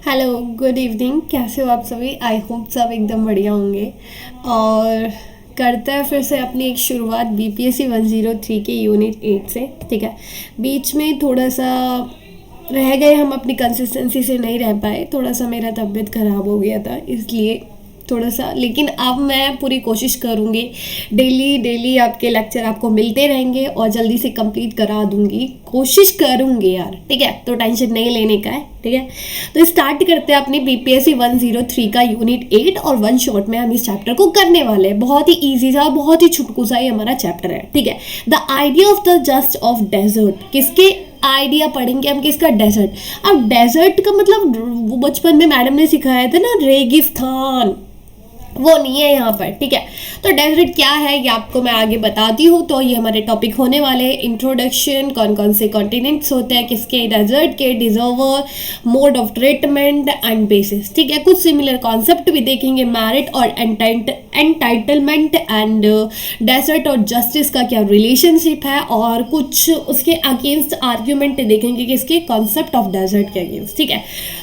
Hello, good evening. कैसे हो आप सभी? आई होप सब एकदम बढ़िया होंगे। और करते हैं फिर से अपनी एक शुरुआत बीपीएससी 103 के यूनिट 8 से। ठीक है, बीच में थोड़ा सा रह गए, हम अपनी कंसिस्टेंसी से नहीं रह पाए। थोड़ा सा मेरा तबीयत ख़राब हो गया था, इसलिए थोड़ा सा। लेकिन अब मैं पूरी कोशिश करूँगी, डेली डेली आपके लेक्चर आपको मिलते रहेंगे और जल्दी से कंप्लीट करा दूँगी। कोशिश करूँगी यार, ठीक है? तो टेंशन नहीं लेने का है, ठीक है? तो स्टार्ट करते हैं अपनी बीपीएससी 103 का यूनिट 8 और वन शॉट में हम इस चैप्टर को करने वाले हैं। बहुत ही ईजी सा, बहुत ही छुटकू सा ही हमारा चैप्टर है, ठीक है? The idea of the just of desert. किसके आइडिया पढ़ेंगे हम? किसका? डेजर्ट। अब डेजर्ट का मतलब वो बचपन में मैडम ने सिखाया था ना, रेगिस्तान, वो नहीं है यहाँ पर, ठीक है? तो डेजर्ट क्या है ये आपको मैं आगे बताती हूँ। तो ये हमारे टॉपिक होने वाले हैं। इंट्रोडक्शन, कौन कौन से कॉन्टिनेंट्स होते हैं किसके डेजर्ट के, deserver, mode of treatment and basis, ठीक है? कुछ सिमिलर कॉन्सेप्ट भी देखेंगे, मैरिट और एंटाइटलमेंट एंड डेजर्ट और जस्टिस का क्या रिलेशनशिप है, और कुछ उसके अगेंस्ट आर्ग्यूमेंट देखेंगे किसके, कॉन्सेप्ट ऑफ डेजर्ट के अगेंस्ट, ठीक है?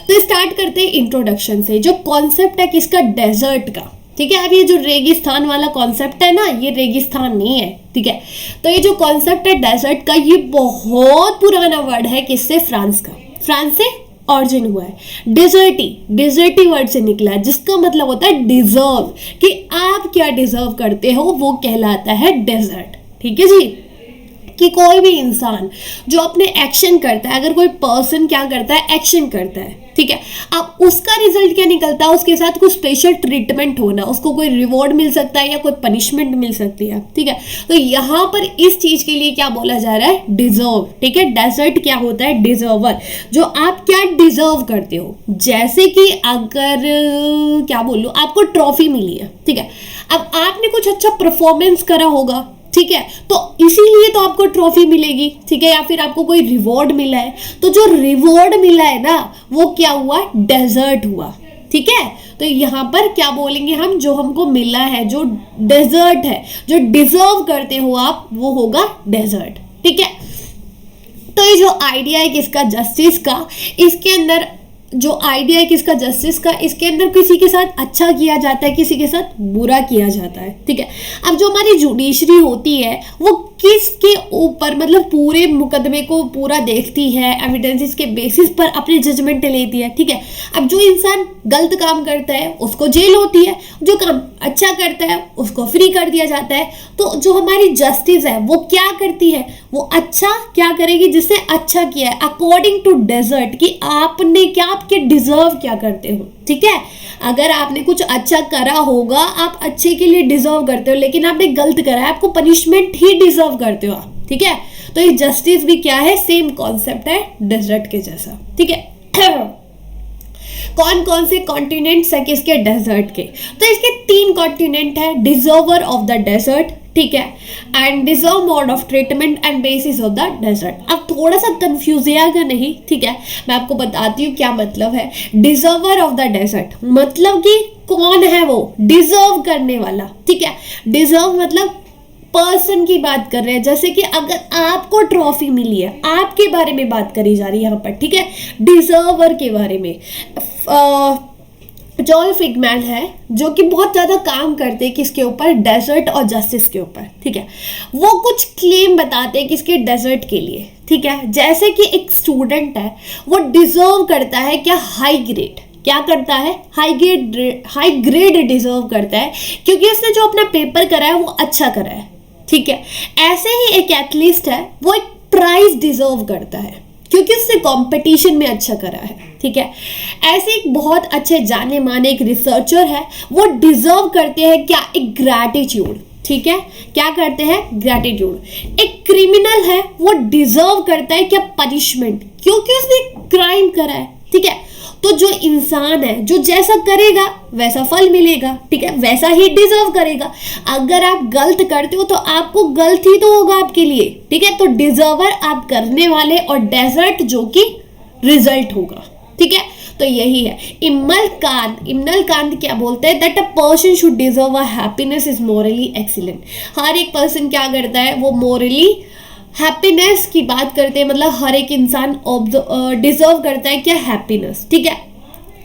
तो स्टार्ट करते हैं इंट्रोडक्शन से। जो कॉन्सेप्ट है किसका? डेजर्ट का, ठीक है? अब ये जो रेगिस्तान वाला कॉन्सेप्ट है ना, ये रेगिस्तान नहीं है, ठीक है? तो ये जो कॉन्सेप्ट है डेजर्ट का, ये बहुत पुराना वर्ड है। किससे? फ्रांस का। फ्रांस से ऑरिजिन हुआ है। डिजर्टी वर्ड से निकला है, जिसका मतलब होता है डिजर्व, कि आप क्या डिजर्व करते हो, वो कहलाता है डेजर्ट, ठीक है जी? कि कोई भी इंसान जो अपने एक्शन करता है, अगर कोई पर्सन क्या करता है, एक्शन करता है, ठीक है? अब उसका रिजल्ट क्या निकलता है, उसके साथ कुछ स्पेशल ट्रीटमेंट होना, उसको कोई रिवॉर्ड मिल सकता है या कोई पनिशमेंट मिल सकती है, ठीक है? तो यहाँ पर इस चीज के लिए क्या बोला जा रहा है? डिजर्व, ठीक है? डेजर्ट क्या होता है? डिजर्वर, जो आप क्या डिजर्व करते हो। जैसे कि अगर क्या बोलूं, आपको ट्रॉफी मिली है, ठीक है? अब आपने कुछ अच्छा परफॉर्मेंस करा होगा, ठीक है? तो इसीलिए तो आपको ट्रॉफी मिलेगी, ठीक है? या फिर आपको कोई रिवॉर्ड मिला है, तो जो रिवॉर्ड मिला है ना, वो क्या हुआ? डेजर्ट हुआ, ठीक है? तो यहाँ पर क्या बोलेंगे हम? जो हमको मिला है, जो डेजर्ट है, जो डिजर्व करते हो आप, वो होगा डेजर्ट, ठीक है? तो ये जो आइडिया है किसका? जस्टिस का। इसके अंदर जो आइडिया है किसका? जस्टिस का। इसके अंदर किसी के साथ अच्छा किया जाता है, किसी के साथ बुरा किया जाता है, ठीक है? अब जो हमारी जुडिशरी होती है, वो किसके ऊपर, मतलब पूरे मुकदमे को पूरा देखती है, एविडेंसेस के बेसिस पर अपने जजमेंट लेती है, ठीक है? अब जो इंसान गलत काम करता है उसको जेल होती है, जो काम अच्छा करता है उसको फ्री कर दिया जाता है। तो जो हमारी जस्टिस है वो क्या करती है? वो अच्छा क्या करेगी? जिससे अच्छा किया है अकॉर्डिंग टू डेजर्ट, कि आपने क्या, आपके डिजर्व क्या करते हो, ठीक है? अगर आपने कुछ अच्छा करा होगा, आप अच्छे के लिए डिजर्व करते हो, लेकिन आपने गलत करा है, आपको पनिशमेंट ही डिजर्व करते हो आप, ठीक है? तो ये जस्टिस भी क्या है? सेम कॉन्सेप्ट है डेजर्ट के जैसा, ठीक है? कौन कौन से कॉन्टिनेंट्स है किसके? डेजर्ट के। तो इसके 3 कॉन्टिनेंट है। डिजर्वर ऑफ द डेजर्ट, ठीक है? And deserve mode of treatment and basis of the desert. अब थोड़ा सा कंफ्यूजिएगा नहीं, ठीक है? मैं आपको बताती हूँ क्या मतलब है। डिजर्वर ऑफ द डेजर्ट मतलब कि कौन है वो? डिजर्व करने वाला, ठीक है? डिजर्व मतलब पर्सन की बात कर रहे हैं। जैसे कि अगर आपको ट्रॉफी मिली है, आपके बारे में बात करी जा रही है यहाँ पर, ठीक है? डिजर्वर के बारे में जॉय फिगमैन है, जो कि बहुत ज़्यादा काम करते हैं किसके ऊपर? डेजर्ट और जस्टिस के ऊपर, ठीक है? वो कुछ क्लेम बताते हैं किसके? डेजर्ट के लिए, ठीक है? जैसे कि एक स्टूडेंट है, वो डिजर्व करता है क्या? High grade. क्या करता है? हाई ग्रेड डिजर्व करता है, क्योंकि उसने जो अपना पेपर करा है वो अच्छा करा है, ठीक है? ऐसे ही एक एथलीट है, वो एक प्राइज डिजर्व करता है क्योंकि उसने कंपटीशन में अच्छा करा है, ठीक है? ऐसे एक बहुत अच्छे जाने माने एक रिसर्चर है, वो डिजर्व करते हैं क्या? एक ग्रैटिट्यूड, ठीक है? क्या करते हैं? ग्रैटिट्यूड। एक क्रिमिनल है, वो डिजर्व करता है क्या? पनिशमेंट, क्योंकि उसने क्राइम करा है, ठीक है? तो जो इंसान है, जो जैसा करेगा वैसा फल मिलेगा, ठीक है? वैसा ही डिजर्व करेगा। अगर आप गलत करते हो तो आपको गलत ही तो होगा आपके लिए, ठीक है? तो डिजर्वर आप करने वाले, और डेजर्ट जो कि रिजल्ट होगा, ठीक है? तो यही है। इम्मनुएल कांत क्या बोलते हैं? That a person should deserve a happiness is morally excellent. हर एक पर्सन क्या करता है? वो मोरली हैप्पीनेस की बात करते हैं, मतलब हर एक इंसान डिजर्व करता है क्या? हैप्पीनेस, ठीक है?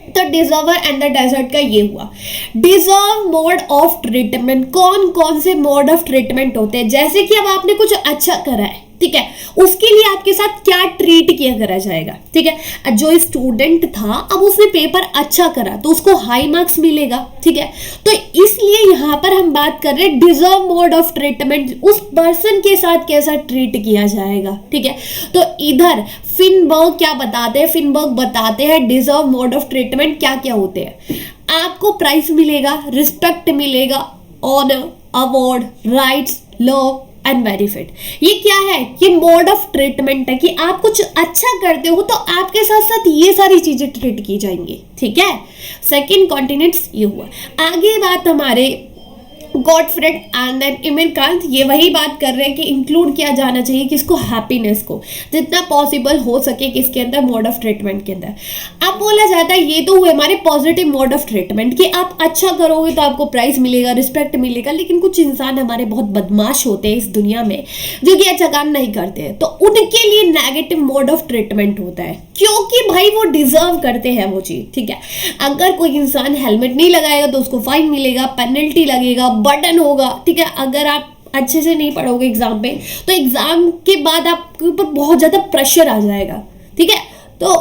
तो डिजर्वर एंड द डेजर्ट का ये हुआ। डिजर्व मोड ऑफ ट्रीटमेंट, कौन कौन से मोड ऑफ ट्रीटमेंट होते हैं, जैसे कि अब आपने कुछ अच्छा करा है, ठीक है, उसके लिए आपके साथ क्या ट्रीट किया करा जाएगा, ठीक है। जो स्टूडेंट था अब उसने पेपर अच्छा करा तो उसको हाई मार्क्स मिलेगा, ठीक है। तो इसलिए यहाँ पर हम बात कर रहे हैं डिजर्व मोड ऑफ ट्रीटमेंट, उस पर्सन के साथ कैसा ट्रीट किया जाएगा, ठीक है। तो इधर फिनबर्ग क्या बताते हैं, फिनबर्ग बताते हैं डिजर्व मोड ऑफ ट्रीटमेंट क्या क्या होते हैं। आपको प्राइज मिलेगा, रिस्पेक्ट मिलेगा, honour, award, rights, love and benefit. ये क्या है, ये मोड ऑफ ट्रीटमेंट है कि आप कुछ अच्छा करते हो तो आपके साथ साथ ये सारी चीजें ट्रीट की जाएंगी, ठीक है। सेकंड कॉन्टिनेंट्स ये हुआ। आगे बात हमारे गॉटफ्रेड एंड देन इमन कांत, ये वही बात कर रहे हैं कि इंक्लूड किया जाना चाहिए किसको, हैप्पीनेस को, जितना पॉसिबल हो सके किसके अंदर, मोड ऑफ ट्रीटमेंट के अंदर। अब बोला जाता है ये तो हुए हमारे पॉजिटिव मोड ऑफ ट्रीटमेंट कि आप अच्छा करोगे तो आपको प्राइज मिलेगा, रिस्पेक्ट मिलेगा, लेकिन कुछ इंसान हमारे बहुत बदमाश होते हैं इस दुनिया में जो कि अच्छा काम नहीं करते हैं, तो उनके लिए नेगेटिव मोड ऑफ ट्रीटमेंट होता है, क्योंकि भाई वो डिजर्व करते हैं वो चीज, ठीक है। अगर कोई इंसान हेलमेट नहीं लगाएगा तो उसको फाइन मिलेगा, पेनल्टी लगेगा, बर्डन होगा, ठीक है। अगर आप अच्छे से नहीं पढ़ोगे एग्जाम पे तो एग्जाम के बाद आपके ऊपर बहुत ज्यादा प्रेशर आ जाएगा, ठीक है। तो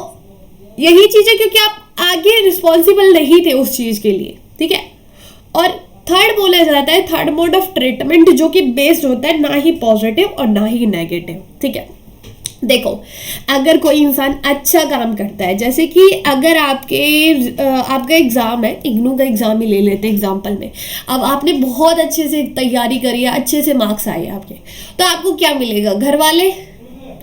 यही चीज है क्योंकि आप आगे रिस्पॉन्सिबल नहीं थे उस चीज के लिए, ठीक है। और थर्ड बोला जाता है थर्ड मोड ऑफ ट्रीटमेंट जो कि बेस्ड होता है ना ही पॉजिटिव और ना ही नेगेटिव, ठीक है। देखो अगर कोई इंसान अच्छा काम करता है, जैसे कि अगर आपका एग्जाम है, इग्नू का एग्जाम ही ले लेते हैं एग्जाम्पल में, अब आपने बहुत अच्छे से तैयारी करी है, अच्छे से मार्क्स आए आपके, तो आपको क्या मिलेगा, घर वाले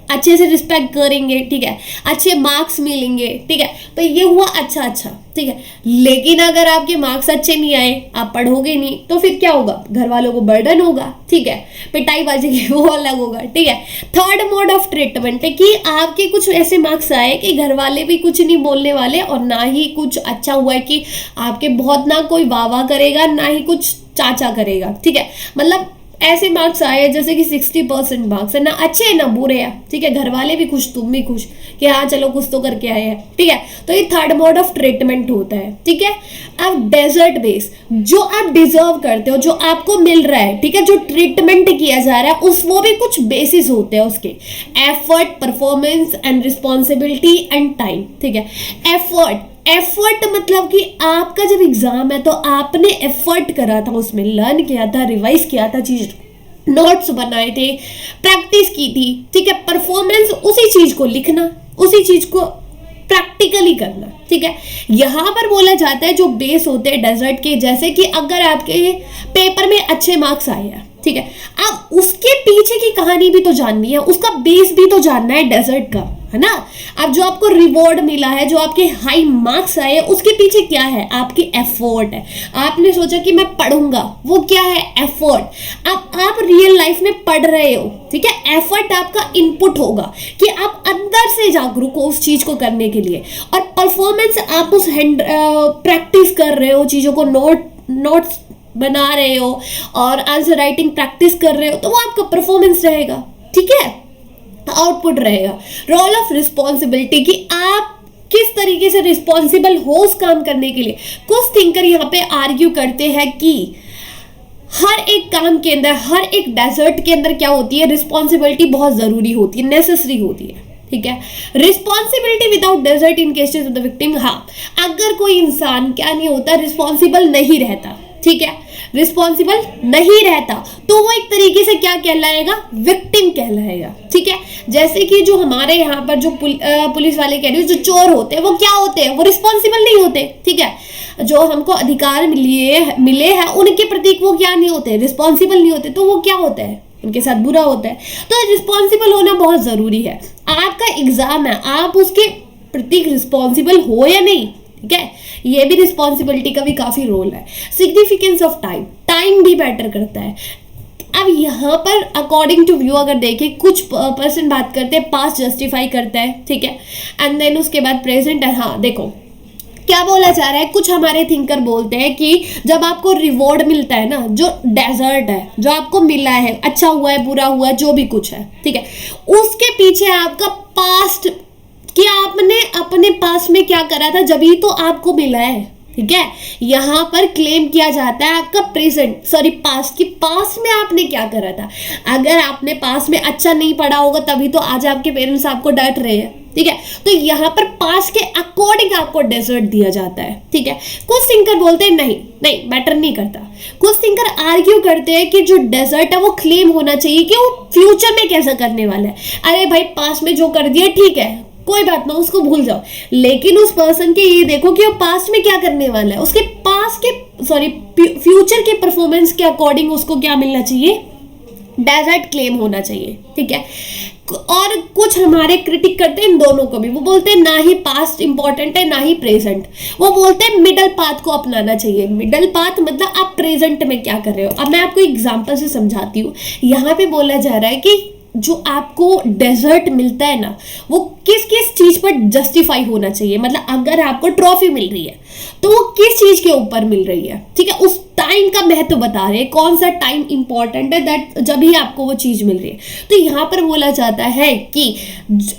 अच्छे से रिस्पेक्ट करेंगे, ठीक है, अच्छे मार्क्स मिलेंगे, ठीक है। तो ये हुआ अच्छा, ठीक है। लेकिन अगर आपके मार्क्स अच्छे नहीं आए, आप पढ़ोगे नहीं, तो फिर क्या होगा, घर वालों को बर्डन होगा, ठीक है, पिटाई बाजी वो अलग होगा, ठीक है। थर्ड मोड ऑफ ट्रीटमेंट है कि आपके कुछ ऐसे मार्क्स आए कि घर वाले भी कुछ नहीं बोलने वाले, और ना ही कुछ अच्छा हुआ है कि आपके बहुत, ना कोई वाह वाह करेगा ना ही कुछ चाचा करेगा, ठीक है। मतलब ऐसे मार्क्स आए जैसे कि 60% मार्क्स है, ना अच्छे है ना बुरे है, ठीक है। घर वाले भी खुश, तुम भी खुश कि हाँ चलो कुछ तो करके आए हैं, ठीक है। तो ये थर्ड मोड ऑफ ट्रीटमेंट होता है, ठीक है। अब डेजर्ट बेस, जो आप डिजर्व करते हो, जो आपको मिल रहा है, ठीक है, जो ट्रीटमेंट किया जा रहा है उस वो भी कुछ बेसिस होते हैं उसके, effort, performance and responsibility and time, ठीक है। एफर्ट मतलब कि आपका जब एग्जाम है तो आपने एफर्ट करा था, उसमें लर्न किया था, रिवाइज किया था, चीज नोट्स बनाए थे, प्रैक्टिस की थी, ठीक है। परफॉर्मेंस, उसी चीज को लिखना, उसी चीज को प्रैक्टिकली करना, ठीक है। यहां पर बोला जाता है जो बेस होते हैं डेजर्ट के, जैसे कि अगर आपके पेपर में अच्छे मार्क्स आए हैं, ठीक है, अब उसके पीछे की कहानी भी तो जाननी है, उसका बेस भी तो जानना है डेजर्ट का, है ना। अब जो आपको रिवॉर्ड मिला है, जो आपके हाई मार्क्स आए, उसके पीछे क्या है, आपकी एफर्ट है। आपने सोचा कि मैं पढ़ूंगा, वो क्या है, एफर्ट। अब आप रियल लाइफ में पढ़ रहे हो, ठीक है, एफर्ट आपका इनपुट होगा कि आप अंदर से जागरूक हो उस चीज को करने के लिए, और परफॉर्मेंस आप उस प्रैक्टिस कर रहे हो, चीजों को नोट्स बना रहे हो और आंसर राइटिंग प्रैक्टिस कर रहे हो, तो वो आपका परफॉर्मेंस रहेगा, ठीक है, आउटपुट रहेगा। रोल ऑफ रिस्पॉन्सिबिलिटी कि आप किस तरीके से रिस्पॉन्सिबल हो उस काम करने के लिए। कुछ थिंकर यहाँ पे आर्ग्यू करते हैं कि हर एक काम के अंदर, हर एक डेजर्ट के अंदर क्या होती है, रिस्पॉन्सिबिलिटी बहुत जरूरी होती है, नेसेसरी होती है, ठीक है। Responsibility without desert in cases of the victim, हाँ अगर कोई इंसान क्या नहीं होता, रिस्पॉन्सिबल नहीं रहता, ठीक है, रिस्पॉन्सिबल नहीं रहता, तो वो एक तरीके से क्या कहलाएगा, विक्टिम कहलाएगा, ठीक है। जैसे कि जो हमारे यहाँ पर जो पुलिस वाले कह रहे हो, जो चोर होते हैं वो क्या होते हैं, वो रिस्पॉन्सिबल नहीं होते, ठीक है। जो हमको अधिकार मिले हैं उनके प्रति वो क्या नहीं होते, रिस्पॉन्सिबल नहीं होते, तो वो क्या होता है, उनके साथ बुरा होता है। तो रिस्पॉन्सिबल होना बहुत जरूरी है। आपका एग्जाम है, आप उसके प्रति रिस्पॉन्सिबल हो या नहीं, ठीक है, ये भी रिस्पॉन्सिबिलिटी का भी काफी रोल है। सिग्निफिकेंस ऑफ टाइम भी मैटर करता है। अब यहाँ पर अकॉर्डिंग टू व्यू अगर देखें, कुछ पर्सन बात करते हैं पास्ट जस्टिफाई करता है, ठीक है, एंड देन उसके बाद प्रेजेंट है। हाँ देखो क्या बोला जा रहा है, कुछ हमारे थिंकर बोलते हैं कि जब आपको रिवॉर्ड मिलता है ना, जो डेजर्ट है, जो आपको मिला है, अच्छा हुआ है, बुरा हुआ है, जो भी कुछ है, ठीक है, उसके पीछे आपका पास्ट कि आपने अपने पास में क्या करा था, जब ही तो आपको मिला है। ठीक है, यहाँ पर क्लेम किया जाता है आपका प्रेजेंट सॉरी पास्ट, की पास्ट में आपने क्या करा था। अगर आपने पास्ट में अच्छा नहीं पढ़ा होगा तभी तो आज आपके पेरेंट्स आपको डांट रहे हैं। ठीक है, तो यहाँ पर पास्ट के अकॉर्डिंग आपको डेजर्ट दिया जाता है। ठीक है, कुछ थिंकर बोलते हैं नहीं नहीं मैटर नहीं करता। कुछ थिंकर आर्ग्यू करते हैं कि जो डेजर्ट है वो क्लेम होना चाहिए कि वो फ्यूचर में कैसा करने वाला है। अरे भाई पास्ट में जो कर दिया ठीक है, कोई बात ना, उसको भूल जाओ, लेकिन उस पर्सन के ये देखो कि वो पास्ट में क्या करने वाला है, उसके पास्ट के फ्यूचर के परफॉर्मेंस के अकॉर्डिंग उसको क्या मिलना चाहिए, डेजर्ट क्लेम होना चाहिए। ठीक है, और कुछ हमारे क्रिटिक करते हैं इन दोनों को भी, वो बोलते हैं ना ही पास्ट इंपॉर्टेंट है ना ही प्रेजेंट, वो बोलते हैं मिडल पाथ को अपनाना चाहिए। मिडल पाथ मतलब आप प्रेजेंट में क्या कर रहे हो। अब मैं आपको एग्जांपल से समझाती हूँ। यहाँ पे बोला जा रहा है कि जो आपको डेजर्ट मिलता है ना, वो किस किस चीज पर जस्टिफाई होना चाहिए। मतलब अगर आपको ट्रॉफी मिल रही है तो वो किस चीज के ऊपर मिल रही है। ठीक है, उस टाइम का महत्व बता रहे हैं, कौन सा टाइम इंपॉर्टेंट है, दैट जब ही आपको वो चीज मिल रही है। तो यहाँ पर बोला जाता है कि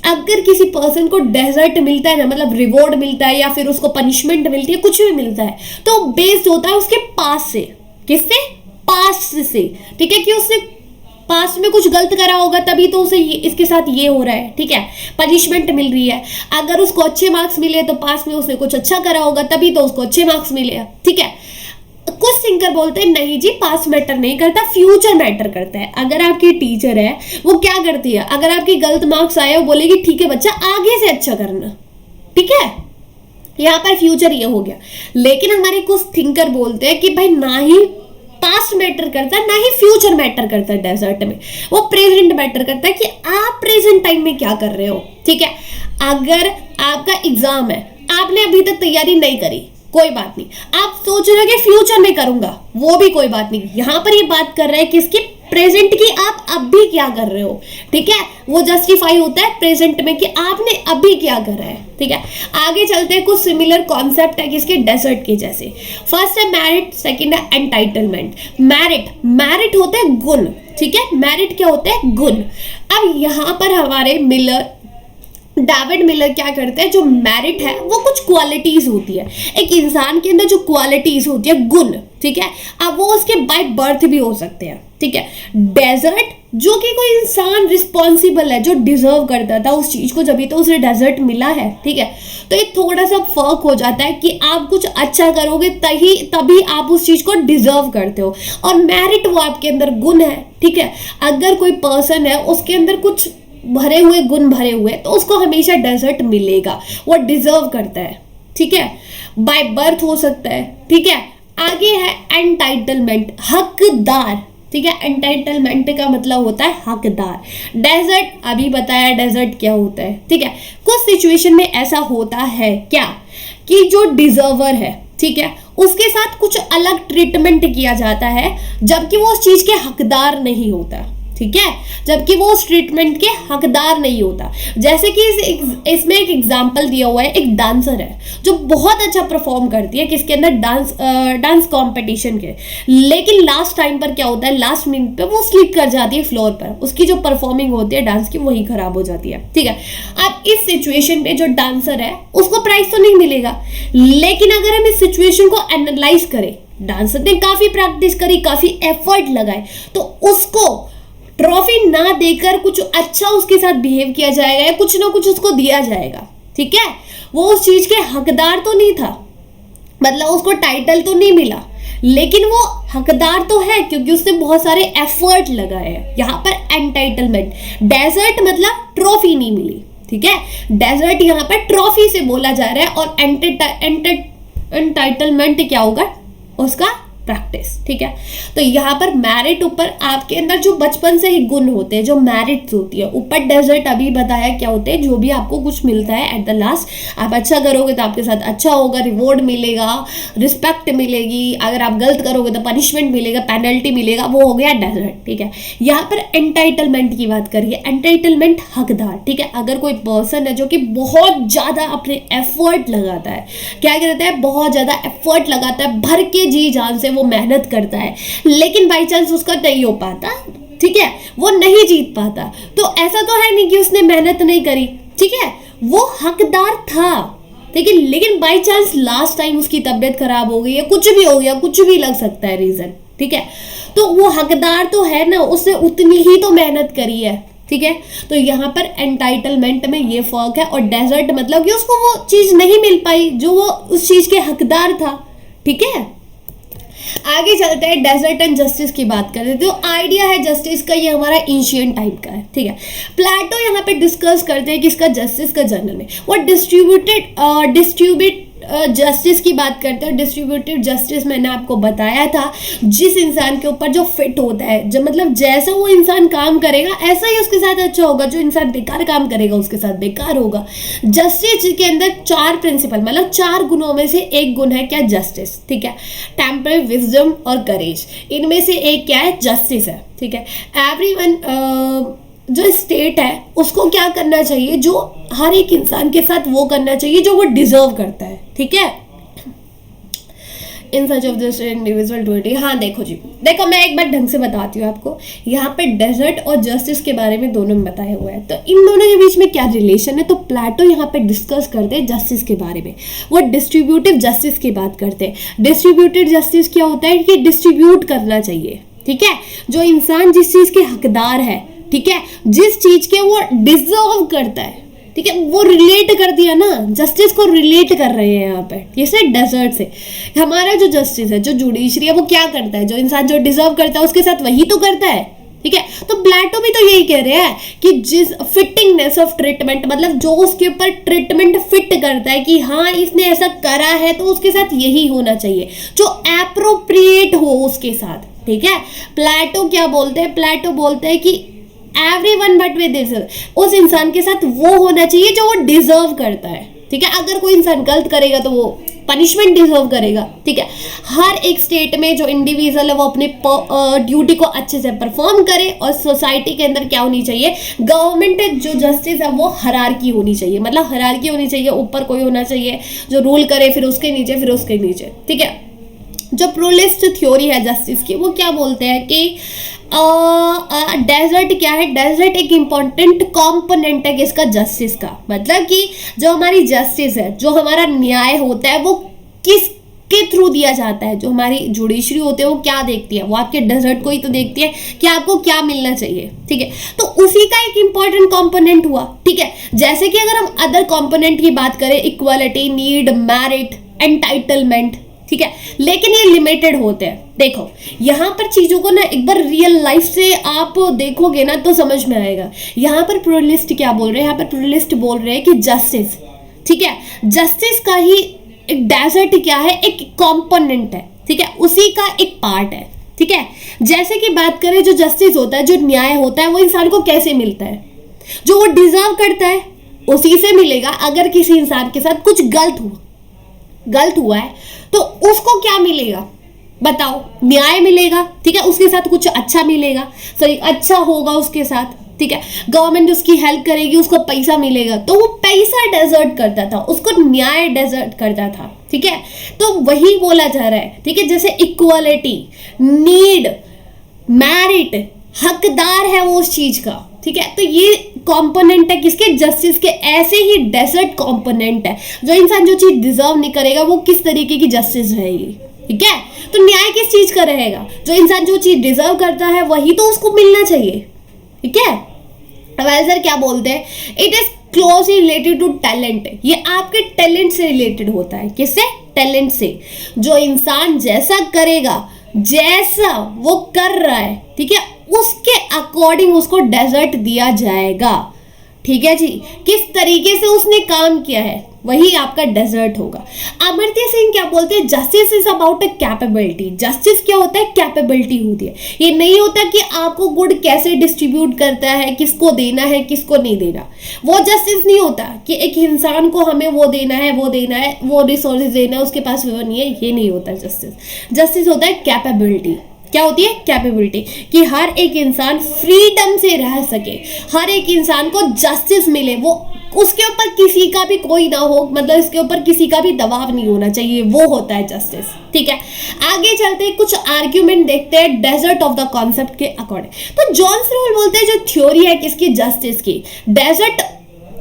अगर किसी पर्सन को डेजर्ट मिलता है ना, मतलब रिवॉर्ड मिलता है या फिर उसको पनिशमेंट मिलती है, कुछ भी मिलता है, तो बेस्ड होता है उसके पास से। किससे? पास्ट से। ठीक है, कि उसने पास्ट में कुछ गलत करा होगा तभी तो उसे इसके साथ ये हो रहा है। ठीक है, पनिशमेंट मिल रही है। अगर उसको अच्छे मार्क्स मिले तो पास्ट में उसने कुछ अच्छा करा होगा तभी तो उसको अच्छे मार्क्स मिले। ठीक है, कुछ थिंकर बोलते हैं नहीं जी पास्ट मैटर नहीं करता, फ्यूचर मैटर करता है। अगर आपकी टीचर है वो क्या करती है, अगर आपके गलत मार्क्स आए वो बोलेगी ठीक है बच्चा आगे से अच्छा करना। ठीक है, यहाँ पर फ्यूचर ये हो गया। लेकिन हमारे कुछ थिंकर बोलते हैं कि भाई ना ही पास्ट मैटर करता है ना ही फ्यूचर मैटर करता है डेजर्ट में, वो प्रेजेंट मैटर करता है कि आप प्रेजेंट टाइम में क्या कर रहे हो। ठीक है, अगर आपका एग्जाम है, आपने अभी तक तैयारी नहीं करी, कोई बात नहीं, आप सोच रहे हो कि फ्यूचर में करूंगा, वो भी कोई बात नहीं। यहां पर ये बात कर रहा है किसकी, प्रेजेंट की, आप अभी क्या कर रहे हो। ठीक है, वो जस्टिफाई होता है प्रेजेंट में कि आपने अभी क्या करा है। ठीक है, आगे चलते हैं। कुछ सिमिलर कॉन्सेप्ट है किसके, डेजर्ट के जैसे। फर्स्ट है मेरिट, सेकंड है एंटाइटलमेंट। मेरिट होता है गुण। ठीक है, मेरिट क्या होता है, गुण। अब यहां पर हमारे डेविड मिलर क्या करते हैं, जो मेरिट है वो कुछ क्वालिटीज होती है एक इंसान के अंदर, जो क्वालिटीज होती है गुण। ठीक है, अब वो उसके बाय बर्थ भी हो सकते हैं। ठीक है, डेजर्ट जो कि कोई इंसान रिस्पॉन्सिबल है, जो डिजर्व करता था उस चीज को, जब तो उसे डेजर्ट मिला है। ठीक है, तो ये थोड़ा सा फर्क हो जाता है कि आप कुछ अच्छा करोगे तभी आप उस चीज को डिजर्व करते हो, और मेरिट वो आपके अंदर गुण है। ठीक है, अगर कोई पर्सन है उसके अंदर कुछ भरे हुए गुण भरे हुए तो उसको हमेशा डेजर्ट मिलेगा, वो डिजर्व करता है। ठीक है, बाय बर्थ हो सकता है। ठीक है, आगे है एंटाइटलमेंट, हकदार। ठीक है, एंटाइटलमेंट का मतलब होता है हकदार। डेजर्ट अभी बताया डेजर्ट क्या होता है। ठीक है, कुछ सिचुएशन में ऐसा होता है क्या कि जो डिजर्वर है, ठीक है, उसके साथ कुछ अलग ट्रीटमेंट किया जाता है जबकि वो उस चीज के हकदार नहीं होता। ठीक है, जबकि वो उस ट्रीटमेंट के हकदार नहीं होता। जैसे कि इसमें एक एग्जांपल दिया हुआ है, एक डांसर है जो बहुत अच्छा परफॉर्म करती है किसके अंदर, डांस कंपटीशन के, लेकिन लास्ट टाइम पर क्या होता है, लास्ट मिनट पे वो स्लिप कर जाती है फ्लोर पर, उसकी जो परफॉर्मिंग होती है डांस की वही खराब हो जाती है। ठीक है, अब इस सिचुएशन में जो डांसर है उसको प्राइज तो नहीं मिलेगा, लेकिन अगर हम इस सिचुएशन को एनालाइज करें, डांसर ने काफी प्रैक्टिस करी, काफी एफर्ट लगाए, तो उसको ट्रॉफी ना देकर कुछ अच्छा उसके साथ बिहेव किया जाएगा या कुछ ना कुछ उसको दिया जाएगा। ठीक है, वो उस चीज के हकदार तो नहीं था, मतलब उसको टाइटल तो नहीं मिला, लेकिन वो हकदार तो है क्योंकि उसने बहुत सारे एफर्ट लगाए हैं। यहाँ पर एंटाइटलमेंट, डेजर्ट मतलब ट्रॉफी नहीं मिली। ठीक है, डेजर्ट यहाँ पर ट्रॉफी से बोला जा रहा है, और एंटाइटलमेंट क्या होगा, उसका प्रैक्टिस। ठीक है, तो यहाँ पर मेरिट ऊपर आपके अंदर जो बचपन से ही गुण होते हैं, जो मेरिट होती है, ऊपर डेजर्ट अभी बताया क्या होते हैं, जो भी आपको कुछ मिलता है एट द लास्ट, आप अच्छा करोगे तो आपके साथ अच्छा होगा, रिवॉर्ड मिलेगा, रिस्पेक्ट मिलेगी, अगर आप गलत करोगे तो पनिशमेंट मिलेगा, पेनल्टी मिलेगा, वो हो गया डेजर्ट। ठीक है, यहाँ पर एंटाइटलमेंट की बात करिए, एंटाइटलमेंट हकदार। ठीक है, अगर कोई पर्सन है जो कि बहुत ज्यादा अपने एफर्ट लगाता है, क्या कहता है, बहुत ज्यादा एफर्ट लगाता है, भर के जी जान से वो मेहनत करता है, लेकिन बाई चांस उसका नहीं हो पाता, ठीक है, वो नहीं जीत पाता, तो ऐसा तो है नहीं कि उसने मेहनत नहीं करी। ठीक है, वो हकदार था, ठीक है, लेकिन बाई चांस लास्ट टाइम उसकी तबीयत खराब हो गई है, कुछ भी हो गया, कुछ भी लग सकता है रीजन, ठीक है, तो वो हकदार तो है ना, उसने उतनी ही तो मेहनत करी है, ठीक है। तो यहाँ पर एंटाइटलमेंट में ये फर्क है, और डेजर्ट मतलब कि उसको वो चीज नहीं मिल पाई जो वो उस चीज के हकदार था, ठीक है। आगे चलते हैं, डेजर्ट एंड जस्टिस की बात करते हैं। तो आइडिया है जस्टिस का, ये हमारा एंशिएंट टाइप का है, ठीक है। प्लेटो यहाँ पे डिस्कस करते हैं कि इसका जस्टिस का जनरल में वो डिस्ट्रीब्यूट जस्टिस की बात करते हैं। डिस्ट्रीब्यूटिव जस्टिस मैंने आपको बताया था, जिस इंसान के ऊपर जो फिट होता है, जब मतलब जैसा वो इंसान काम करेगा ऐसा ही उसके साथ अच्छा होगा, जो इंसान बेकार काम करेगा उसके साथ बेकार होगा। जस्टिस के अंदर 4 प्रिंसिपल, मतलब 4 गुणों में से एक गुण है क्या, जस्टिस, ठीक है। टेम्पर, विजडम और करेज, इनमें से एक क्या है, जस्टिस है, ठीक है। एवरीवन, जो स्टेट है उसको क्या करना चाहिए, जो हर एक इंसान के साथ वो करना चाहिए जो वो डिजर्व करता है, ठीक है। इन such of this individual duty, हाँ देखो जी, देखो मैं एक बार ढंग से बताती हूँ आपको, यहाँ पे डेजर्ट और जस्टिस के बारे में दोनों में बताया हुआ है, तो इन दोनों के बीच में क्या रिलेशन है। तो प्लेटो यहाँ पे डिस्कस करते हैं जस्टिस के बारे में, वो डिस्ट्रीब्यूटिव जस्टिस की बात करते हैं। डिस्ट्रीब्यूटिव जस्टिस क्या होता है कि डिस्ट्रीब्यूट करना चाहिए, ठीक है, जो इंसान जिस चीज के हकदार है, ठीक है, जिस चीज के वो डिजर्व करता है, ठीक है, वो रिलेट कर दिया ना, जस्टिस को रिलेट कर रहे हैं यहाँ पे, जैसे डेजर्ट से। हमारा जो जस्टिस है, जो जुडिशरी है, वो क्या करता है, जो इंसान जो डिजर्व करता है उसके साथ वही तो करता है, ठीक है। तो प्लेटो भी तो यही कह रहे हैं कि जिस फिटिंगनेस ऑफ ट्रीटमेंट, मतलब जो उसके ऊपर ट्रीटमेंट फिट करता है कि हाँ इसने ऐसा करा है तो उसके साथ यही होना चाहिए, जो एप्रोप्रिएट हो उसके साथ, ठीक है। प्लेटो क्या बोलते हैं, प्लेटो बोलते हैं कि एवरीवन बट विद दिस, उस इंसान के साथ वो होना चाहिए जो वो डिजर्व करता है, ठीक है। अगर कोई इंसान गलत करेगा तो वो पनिशमेंट डिजर्व करेगा, ठीक है। हर एक स्टेट में जो इंडिविजुअल है वो अपने ड्यूटी को अच्छे से परफॉर्म करे, और सोसाइटी के अंदर क्या होनी चाहिए, गवर्नमेंट जो जस्टिस है वो हायरार्की होनी चाहिए, मतलब हायरार्की होनी चाहिए, ऊपर कोई होना चाहिए जो रूल करे, फिर उसके नीचे, फिर उसके नीचे, ठीक है। जो प्रोलिस्ट थ्योरी है जस्टिस की, वो क्या बोलते हैं कि डेजर्ट क्या है, डेजर्ट एक इंपॉर्टेंट कंपोनेंट है किसका, जस्टिस का। मतलब कि जो हमारी जस्टिस है, जो हमारा न्याय होता है, वो किसके थ्रू दिया जाता है, जो हमारी जुडिशरी होती है वो क्या देखती है, वो आपके डेजर्ट को ही तो देखती है कि आपको क्या मिलना चाहिए, ठीक है। तो उसी का एक इंपॉर्टेंट कंपोनेंट हुआ, ठीक है। जैसे कि अगर हम अदर कंपोनेंट की बात करें, इक्वालिटी, नीड, मेरिट, एंटाइटलमेंट, ठीक है, लेकिन ये लिमिटेड होते हैं। देखो यहाँ पर चीजों को ना एक बार रियल लाइफ से आप देखोगे ना तो समझ में आएगा। यहाँ पर प्लुरलिस्ट क्या बोल रहे हैं, यहाँ पर प्लुरलिस्ट बोल रहे हैं कि जस्टिस, ठीक है, जस्टिस का ही एक डेजर्ट क्या है, एक कंपोनेंट है, ठीक है, उसी का एक पार्ट है, ठीक है। जैसे कि बात करें, जो जस्टिस होता है, जो न्याय होता है, वो इंसान को कैसे मिलता है, जो वो डिजर्व करता है उसी से मिलेगा। अगर किसी इंसान के साथ कुछ गलत हुआ है तो उसको क्या मिलेगा, बताओ, न्याय मिलेगा, ठीक है, उसके साथ कुछ अच्छा मिलेगा, सही अच्छा होगा उसके साथ, ठीक है। गवर्नमेंट उसकी हेल्प करेगी, उसको पैसा मिलेगा, तो वो पैसा डेजर्ट करता था, उसको न्याय डेजर्ट करता था, ठीक है। तो वही बोला जा रहा है, ठीक है। जैसे इक्वालिटी, नीड, मेरिट, हकदार है वो उस चीज का, ठीक है। तो ये कंपोनेंट है किसके, जस्टिस के। ऐसे ही डेजर्ट कंपोनेंट है, जो इंसान जो चीज डिजर्व नहीं करेगा वो किस तरीके की जस्टिस रहेगी, ठीक है। तो न्याय किस चीज का रहेगा, जो इंसान जो चीज डिजर्व करता है वही तो उसको मिलना चाहिए, ठीक है। सर क्या बोलते हैं, it is closely related to talent, ये आपके टैलेंट से रिलेटेड होता है। किससे, टैलेंट से। जो इंसान जैसा करेगा, जैसा वो कर रहा है, ठीक है, उसके अकॉर्डिंग उसको डेजर्ट दिया जाएगा, ठीक है जी। किस तरीके से उसने काम किया है वही आपका डेजर्ट होगा। अमर्त्य सेन क्या बोलते हैं, justice is about a capability. Justice क्या होता है, कैपेबिलिटी होती है। ये नहीं होता कि आपको गुड कैसे डिस्ट्रीब्यूट करता है, किसको देना है, किसको नहीं देना, वो जस्टिस नहीं होता कि एक इंसान को हमें वो देना है, वो रिसोर्सेज देना है, उसके पास वो नहीं है, ये नहीं होता जस्टिस। जस्टिस होता है कैपेबिलिटी। क्या होती है, कैपेबिलिटी, कि हर एक इंसान फ्रीडम से रह सके, हर एक इंसान को जस्टिस मिले, वो उसके ऊपर किसी का भी कोई ना हो, मतलब इसके ऊपर किसी का भी दबाव नहीं होना चाहिए, वो होता है जस्टिस, ठीक है। आगे चलते हैं, कुछ आर्ग्यूमेंट देखते हैं डेजर्ट ऑफ द कॉन्सेप्ट के अकॉर्डिंग। तो जॉन स्रोल बोलते हैं जो थ्योरी है किसकी, जस्टिस की, डेजर्ट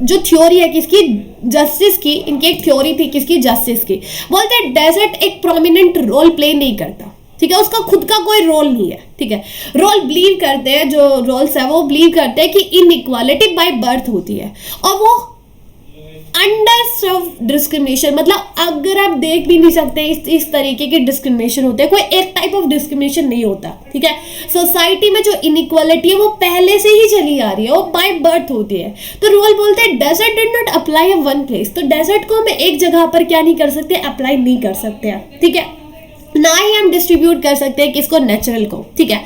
जो थ्योरी है किसकी, जस्टिस की, इनकी एक थ्योरी थी किसकी, जस्टिस की। बोलते हैं डेजर्ट एक प्रोमिनेंट रोल प्ले नहीं करता, ठीक है, उसका खुद का कोई रोल नहीं है, ठीक है। रोल बिलीव करते हैं, जो रोल्स है वो बिलीव करते हैं कि इनइक्वालिटी बाय बर्थ होती है, और वो अंडर सर्व डिस्क्रिमिनेशन, मतलब अगर आप देख भी नहीं सकते इस तरीके के डिस्क्रिमिनेशन होते हैं, कोई एक टाइप ऑफ डिस्क्रिमिनेशन नहीं होता, ठीक है। सोसाइटी में जो इनइक्वालिटी है वो पहले से ही चली आ रही है, वो बाय बर्थ होती है। तो रोल बोलते हैं desert did not apply in one place, तो डेजर्ट को हम एक जगह पर क्या नहीं कर सकते, अप्लाई नहीं कर सकते हैं, ठीक है, ना ही हम डिस्ट्रीब्यूट कर सकते हैं किसको, नेचुरल को, ठीक है।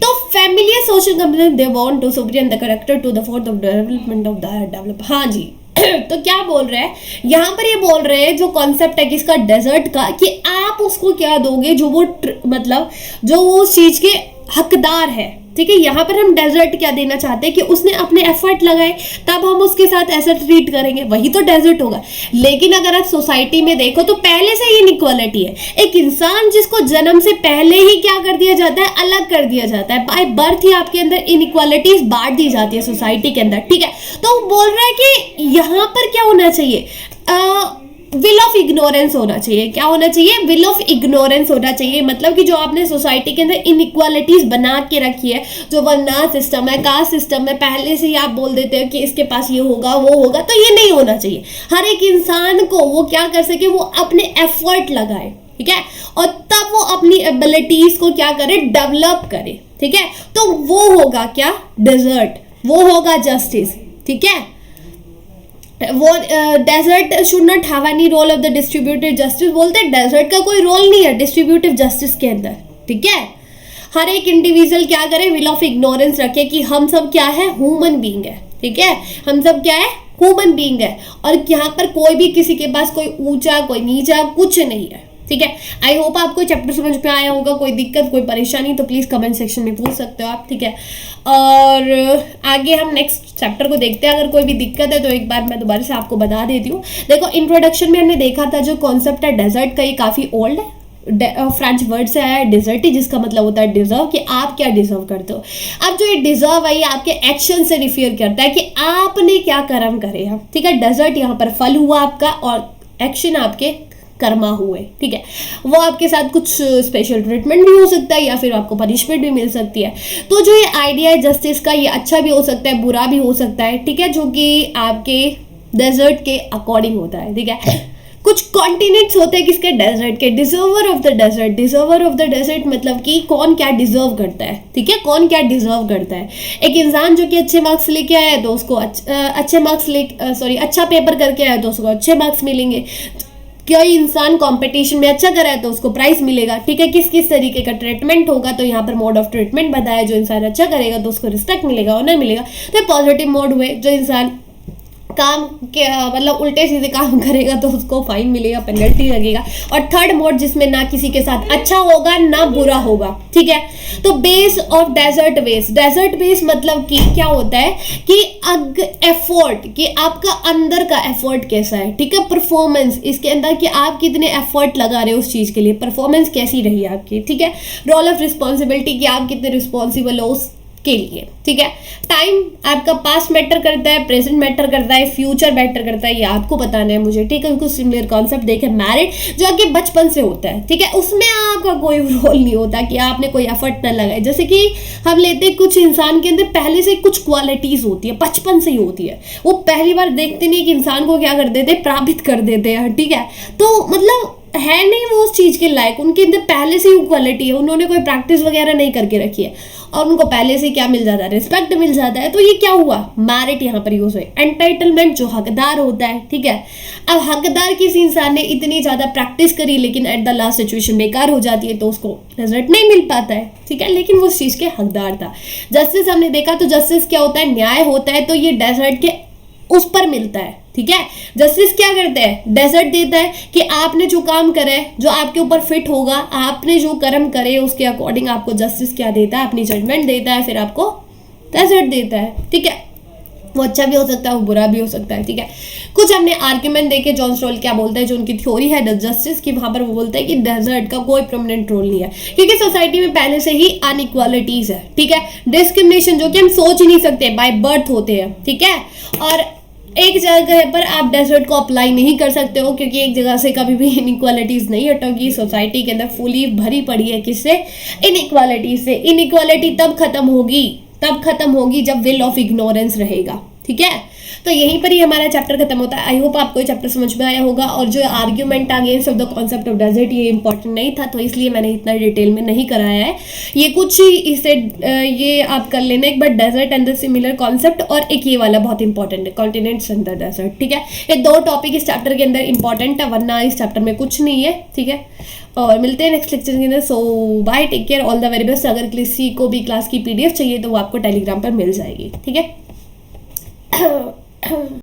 तो family social component they want to superior the character to the forth of development of the develop. हाँ जी तो क्या बोल रहे हैं यहाँ पर, ये बोल रहे हैं जो कॉन्सेप्ट है किसका, डेजर्ट का, कि आप उसको क्या दोगे जो वो मतलब जो वो उस चीज के हकदार है, ठीक है। यहाँ पर हम डेजर्ट क्या देना चाहते हैं कि उसने अपने एफर्ट लगाए, तब हम उसके साथ ऐसा ट्रीट करेंगे, वही तो डेजर्ट होगा। लेकिन अगर आप सोसाइटी में देखो तो पहले से ही इनइक्वालिटी है, एक इंसान जिसको जन्म से पहले ही क्या कर दिया जाता है, अलग कर दिया जाता है, बाय बर्थ ही आपके अंदर इनइक्वालिटीज बांट दी जाती है सोसाइटी के अंदर, ठीक है। तो वो बोल रहा है कि यहाँ पर क्या होना चाहिए, विल ऑफ इग्नोरेंस होना चाहिए। क्या होना चाहिए, विल ऑफ इग्नोरेंस होना चाहिए, मतलब कि जो आपने सोसाइटी के अंदर इनइक्वालिटीज बना के रखी है, जो वर्ना सिस्टम है, कास्ट सिस्टम है, पहले से ही आप बोल देते हो कि इसके पास ये होगा वो होगा, तो ये नहीं होना चाहिए। हर एक इंसान को वो क्या कर सके, वो अपने एफर्ट लगाए, ठीक है, और तब वो अपनी एबिलिटीज को क्या करे, डेवलप करे, ठीक है। तो वो होगा क्या, डेजर्ट, वो होगा जस्टिस, ठीक है। वो desert should not have any role of the distributive justice, बोलते हैं डेजर्ट का कोई रोल नहीं है डिस्ट्रीब्यूटिव जस्टिस के अंदर, ठीक है। हर एक इंडिविजुअल क्या करे, विल ऑफ इग्नोरेंस रखे कि हम सब क्या है, ह्यूमन बीइंग है, ठीक है, हम सब क्या है, ह्यूमन बीइंग है, और यहाँ पर कोई भी किसी के पास कोई ऊंचा कोई नीचा कुछ नहीं है, ठीक है। आई होप आपको चैप्टर समझ में आया होगा। कोई दिक्कत कोई परेशानी तो प्लीज कमेंट सेक्शन में पूछ सकते हो आप, ठीक है। और आगे हम नेक्स्ट चैप्टर को देखते हैं। अगर कोई भी दिक्कत है तो एक बार मैं दोबारा से आपको बता देती हूँ। देखो इंट्रोडक्शन में हमने देखा था जो कॉन्सेप्ट है डेजर्ट का, ये काफी ओल्ड है, फ्रेंच वर्ड से आया है डिजर्टी, जिसका मतलब होता है डिजर्व, कि आप क्या डिजर्व करते हो। अब जो ये डिजर्व है ये आपके एक्शन से रिफर करता है कि आपने क्या कर्म करे हैं, ठीक है। डेजर्ट यहाँ पर फल हुआ आपका और एक्शन आपके कर्मा हुए, ठीक है। वो आपके साथ कुछ स्पेशल ट्रीटमेंट भी हो सकता है या फिर आपको पनिशमेंट भी मिल सकती है। तो जो ये आइडिया है जस्टिस का, ये अच्छा भी हो सकता है बुरा भी हो सकता है, ठीक है, जो कि आपके डेजर्ट के अकॉर्डिंग होता है, ठीक है। कुछ कॉन्टिनेंट्स होते हैं किसके, डेजर्ट के, deserver of the desert. Deserver of the desert मतलब कि कौन क्या डिजर्व करता है, ठीक है, कौन क्या डिजर्व करता है। एक इंसान जो कि अच्छे मार्क्स लेके आया है तो उसको अच्छा पेपर करके आया तो उसको अच्छे मार्क्स मिलेंगे। कोई इंसान कंपटीशन में अच्छा करा है तो उसको प्राइज मिलेगा, ठीक है। किस किस तरीके का ट्रीटमेंट होगा, तो यहाँ पर मोड ऑफ ट्रीटमेंट बताया, जो इंसान अच्छा करेगा तो उसको रिस्पेक्ट मिलेगा, ऑनर मिलेगा। तो पॉजिटिव मोड हुए, जो इंसान काम के मतलब उल्टे सीधे काम करेगा तो उसको फाइन मिलेगा, पेनल्टी लगेगा। और थर्ड मोड जिसमें ना किसी के साथ अच्छा होगा ना बुरा होगा, ठीक है। तो base of desert base, desert base मतलब कि क्या होता है कि एफर्ट, कि आपका अंदर का एफर्ट कैसा है, ठीक है। परफॉर्मेंस, इसके अंदर कि आप कितने एफर्ट लगा रहे हो उस चीज के लिए, परफॉर्मेंस कैसी रही है आपकी, ठीक है। रोल ऑफ रिस्पॉन्सिबिलिटी, कि आप कितने रिस्पॉन्सिबल हो के लिए, ठीक है। टाइम आपका पास्ट मैटर करता है, प्रेजेंट मैटर करता है, फ्यूचर मैटर करता है, ये आपको बताना है मुझे, ठीक है। कुछ सिमिलर कॉन्सेप्ट देखे, मैरिड जो आपके बचपन से होता है, ठीक है, उसमें आपका कोई रोल नहीं होता कि आपने कोई एफर्ट न लगाए। जैसे कि हम लेते हैं कुछ इंसान के अंदर पहले से कुछ क्वालिटीज होती है, बचपन से ही होती है, वो पहली बार देखते नहीं कि इंसान को क्या कर देते, प्रापित कर देते हैं, ठीक है। तो मतलब है नहीं वो उस चीज के लायक, उनके अंदर पहले से ही क्वालिटी है, उन्होंने कोई प्रैक्टिस वगैरह नहीं करके रखी है और उनको पहले से क्या मिल जाता है, रिस्पेक्ट मिल जाता है। तो ये क्या हुआ, मेरिट यहाँ पर यूज हुई। एंटाइटलमेंट, जो हकदार होता है, ठीक है। अब हकदार किसी इंसान ने इतनी ज्यादा प्रैक्टिस करी लेकिन एट द लास्ट सिचुएशन बेकार हो जाती है तो उसको रिजल्ट नहीं मिल पाता है, ठीक है, लेकिन वो उस चीज के हकदार था। जस्टिस हमने देखा, तो जस्टिस क्या होता है, न्याय होता है। तो ये डेजर्ट के उस पर मिलता है, ठीक है। जस्टिस क्या करता है, डेजर्ट देता है कि आपने जो काम करा है, जो आपके ऊपर फिट होगा, आपने जो कर्म करे उसके अकॉर्डिंग आपको जस्टिस क्या देता है, अपनी जजमेंट देता है, फिर आपको डेजर्ट देता है, ठीक है। वो अच्छा भी हो सकता है, वो बुरा भी हो सकता है, ठीक है। कुछ हमने आर्ग्यूमेंट देखे, जॉन स्टॉल क्या बोलता है, जो उनकी थ्योरी है जस्टिस की, वहां पर वो बोलते हैं कि डेजर्ट का कोई परमानेंट रोल नहीं है, क्योंकि सोसाइटी में पहले से ही अनइक्वालिटीज है, ठीक है। डिस्क्रिमिनेशन जो कि हम सोच ही नहीं सकते, बाय बर्थ होते हैं, ठीक है। और एक जगह पर आप डेजर्ट को अप्लाई नहीं कर सकते हो, क्योंकि एक जगह से कभी भी इनइक्वालिटीज नहीं हटेगी। सोसाइटी के अंदर फुली भरी पड़ी है किससे? इनइक्वालिटी से। इनइक्वालिटी तब खत्म होगी जब विल ऑफ इग्नोरेंस रहेगा, ठीक है। तो यहीं पर ही हमारा चैप्टर खत्म होता है। आई होप आपको ये चैप्टर समझ में आया होगा। और जो argument against of the concept of desert, ये इंपॉर्टेंट नहीं था, तो इसलिए मैंने इतना डिटेल में नहीं कराया है। ये कुछ ही इसे ये आप कर लेना एक बार, desert and the similar concept, और एक ये वाला बहुत इंपॉर्टेंट है, कॉन्टिनेंट्स एंड द डेजर्ट, ठीक है। ये 2 टॉपिक इस चैप्टर के अंदर इंपॉर्टेंट है, वरना इस चैप्टर में कुछ नहीं है, ठीक है। और मिलते हैं नेक्स्ट लेक्चर के अंदर। So bye, take care, all the very best. अगर किसी को भी क्लास की PDF चाहिए तो वो आपको टेलीग्राम पर मिल जाएगी, ठीक है।